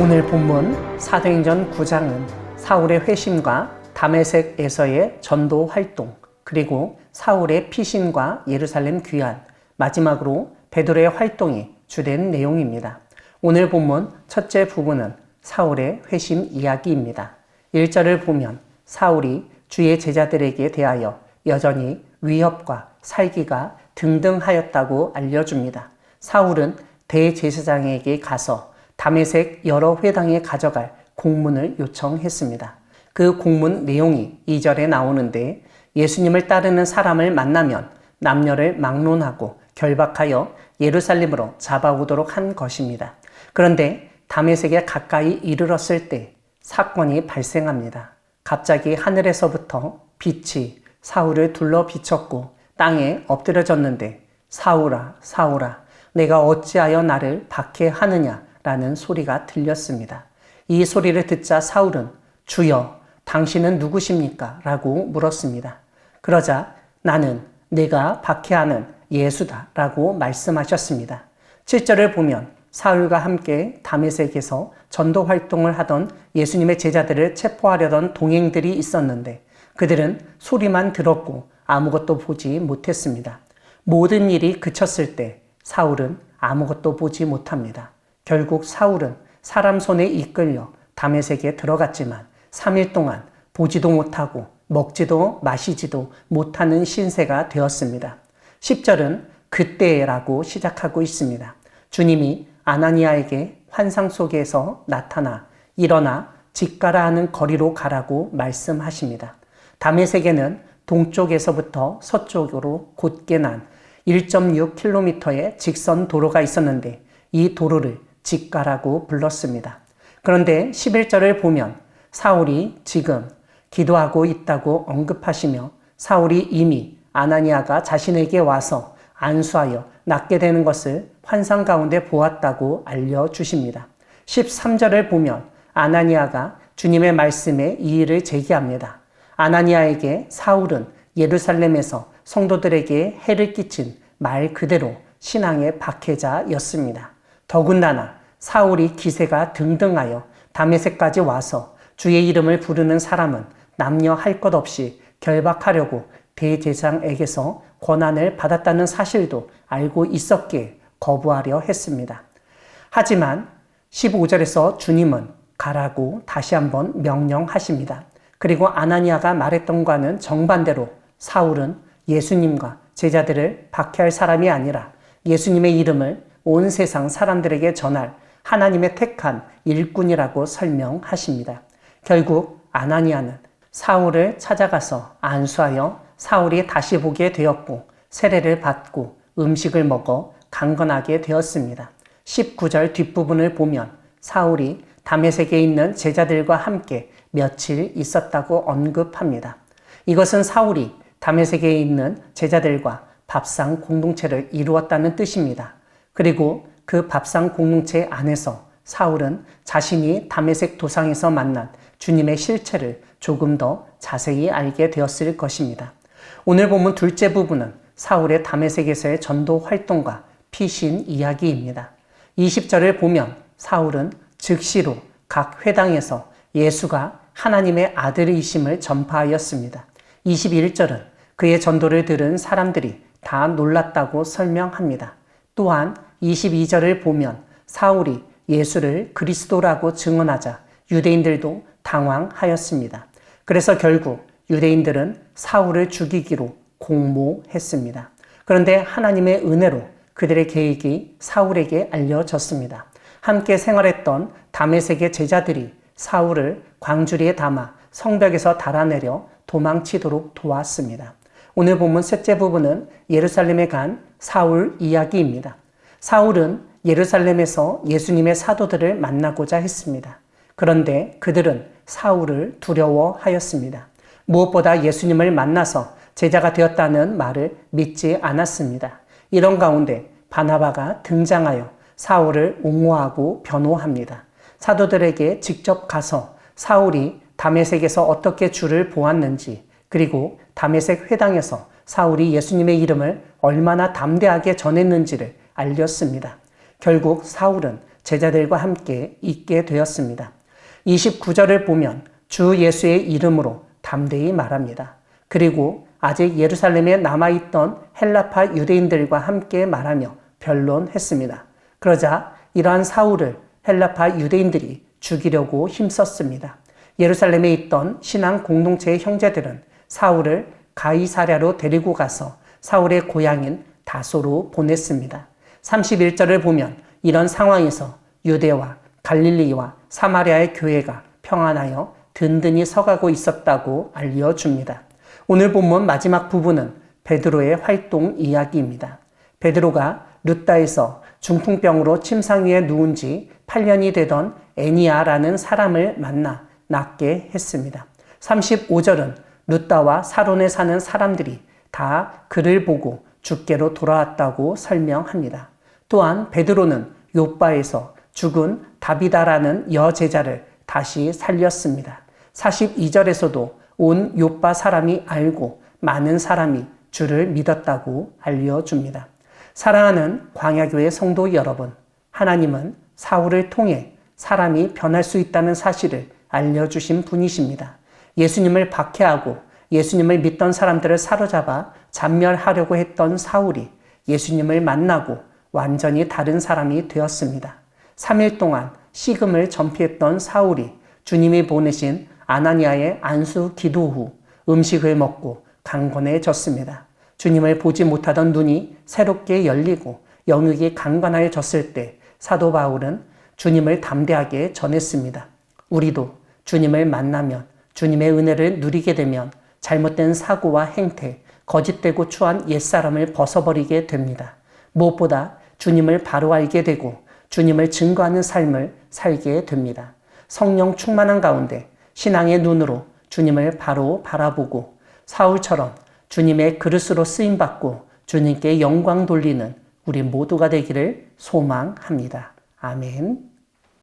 오늘 본문 사도행전 9장은 사울의 회심과 다메섹에서의 전도 활동, 그리고 사울의 피신과 예루살렘 귀환, 마지막으로 베드로의 활동이 주된 내용입니다. 오늘 본문 첫째 부분은 사울의 회심 이야기입니다. 1절을 보면 사울이 주의 제자들에게 대하여 여전히 위협과 살기가 등등하였다고 알려줍니다. 사울은 대제사장에게 가서 다메섹 여러 회당에 가져갈 공문을 요청했습니다. 그 공문 내용이 2절에 나오는데 예수님을 따르는 사람을 만나면 남녀를 막론하고 결박하여 예루살렘으로 잡아오도록 한 것입니다. 그런데 다메섹에 가까이 이르렀을 때 사건이 발생합니다. 갑자기 하늘에서부터 빛이 사울을 둘러 비쳤고 땅에 엎드려졌는데 사울아 사울아 내가 어찌하여 나를 박해하느냐 라는 소리가 들렸습니다. 이 소리를 듣자 사울은 주여 당신은 누구십니까? 라고 물었습니다. 그러자 나는 내가 박해하는 예수다 라고 말씀하셨습니다. 7절을 보면 사울과 함께 다메섹에서 전도 활동을 하던 예수님의 제자들을 체포하려던 동행들이 있었는데 그들은 소리만 들었고 아무것도 보지 못했습니다. 모든 일이 그쳤을 때 사울은 아무것도 보지 못합니다. 결국 사울은 사람 손에 이끌려 다메섹에 들어갔지만 3일 동안 보지도 못하고 먹지도 마시지도 못하는 신세가 되었습니다. 10절은 그때라고 시작하고 있습니다. 주님이 아나니아에게 환상 속에서 나타나 일어나 집 가라 하는 거리로 가라고 말씀하십니다. 다메섹에는 동쪽에서부터 서쪽으로 곧게 난 1.6km의 직선 도로가 있었는데 이 도로를 직가라고 불렀습니다. 그런데 11절을 보면 사울이 지금 기도하고 있다고 언급하시며 사울이 이미 아나니아가 자신에게 와서 안수하여 낫게 되는 것을 환상 가운데 보았다고 알려주십니다. 13절을 보면 아나니아가 주님의 말씀에 이의를 제기합니다. 아나니아에게 사울은 예루살렘에서 성도들에게 해를 끼친 말 그대로 신앙의 박해자였습니다. 더군다나 사울이 기세가 등등하여 다메섹까지 와서 주의 이름을 부르는 사람은 남녀 할 것 없이 결박하려고 대제사장에게서 권한을 받았다는 사실도 알고 있었기에 거부하려 했습니다. 하지만 15절에서 주님은 가라고 다시 한번 명령하십니다. 그리고 아나니아가 말했던과는 정반대로 사울은 예수님과 제자들을 박해할 사람이 아니라 예수님의 이름을 온 세상 사람들에게 전할 하나님의 택한 일꾼이라고 설명하십니다. 결국 아나니아는 사울을 찾아가서 안수하여 사울이 다시 보게 되었고 세례를 받고 음식을 먹어 강건하게 되었습니다. 19절 뒷부분을 보면 사울이 다메섹에 있는 제자들과 함께 며칠 있었다고 언급합니다. 이것은 사울이 다메섹에 있는 제자들과 밥상 공동체를 이루었다는 뜻입니다. 그리고 그 밥상 공동체 안에서 사울은 자신이 다메섹 도상에서 만난 주님의 실체를 조금 더 자세히 알게 되었을 것입니다. 오늘 본문 둘째 부분은 사울의 다메섹에서의 전도 활동과 피신 이야기입니다. 20절을 보면 사울은 즉시로 각 회당에서 예수가 하나님의 아들이심을 전파하였습니다. 21절은 그의 전도를 들은 사람들이 다 놀랐다고 설명합니다. 또한 22절을 보면 사울이 예수를 그리스도라고 증언하자 유대인들도 당황하였습니다. 그래서 결국 유대인들은 사울을 죽이기로 공모했습니다. 그런데 하나님의 은혜로 그들의 계획이 사울에게 알려졌습니다. 함께 생활했던 다메섹의 제자들이 사울을 광주리에 담아 성벽에서 달아내려 도망치도록 도왔습니다. 오늘 본문 셋째 부분은 예루살렘에 간 사울 이야기입니다. 사울은 예루살렘에서 예수님의 사도들을 만나고자 했습니다. 그런데 그들은 사울을 두려워하였습니다. 무엇보다 예수님을 만나서 제자가 되었다는 말을 믿지 않았습니다. 이런 가운데 바나바가 등장하여 사울을 옹호하고 변호합니다. 사도들에게 직접 가서 사울이 다메섹에서 어떻게 주를 보았는지, 그리고 다메섹 회당에서 사울이 예수님의 이름을 얼마나 담대하게 전했는지를 알렸습니다. 결국 사울은 제자들과 함께 있게 되었습니다. 29절을 보면 주 예수의 이름으로 담대히 말합니다. 그리고 아직 예루살렘에 남아있던 헬라파 유대인들과 함께 말하며 변론했습니다. 그러자 이러한 사울을 헬라파 유대인들이 죽이려고 힘썼습니다. 예루살렘에 있던 신앙 공동체의 형제들은 사울을 가이사랴로 데리고 가서 사울의 고향인 다소로 보냈습니다. 31절을 보면 이런 상황에서 유대와 갈릴리와 사마리아의 교회가 평안하여 든든히 서가고 있었다고 알려줍니다. 오늘 본문 마지막 부분은 베드로의 활동 이야기입니다. 베드로가 룻다에서 중풍병으로 침상 위에 누운 지 8년이 되던 애니아라는 사람을 만나 낫게 했습니다. 35절은 룻다와 사론에 사는 사람들이 다 그를 보고 주께로 돌아왔다고 설명합니다. 또한 베드로는 요바에서 죽은 다비다라는 여제자를 다시 살렸습니다. 42절에서도 온 요바 사람이 알고 많은 사람이 주를 믿었다고 알려줍니다. 사랑하는 광야교회 성도 여러분, 하나님은 사울을 통해 사람이 변할 수 있다는 사실을 알려주신 분이십니다. 예수님을 박해하고 예수님을 믿던 사람들을 사로잡아 잔멸하려고 했던 사울이 예수님을 만나고 완전히 다른 사람이 되었습니다. 3일 동안 식음을 전폐했던 사울이 주님이 보내신 아나니아의 안수 기도 후 음식을 먹고 강건해졌습니다. 주님을 보지 못하던 눈이 새롭게 열리고 영육이 강건해졌을 때 사도 바울은 주님을 담대하게 전했습니다. 우리도 주님을 만나면, 주님의 은혜를 누리게 되면 잘못된 사고와 행태, 거짓되고 추한 옛사람을 벗어버리게 됩니다. 무엇보다 주님을 바로 알게 되고 주님을 증거하는 삶을 살게 됩니다. 성령 충만한 가운데 신앙의 눈으로 주님을 바로 바라보고 사울처럼 주님의 그릇으로 쓰임받고 주님께 영광 돌리는 우리 모두가 되기를 소망합니다. 아멘.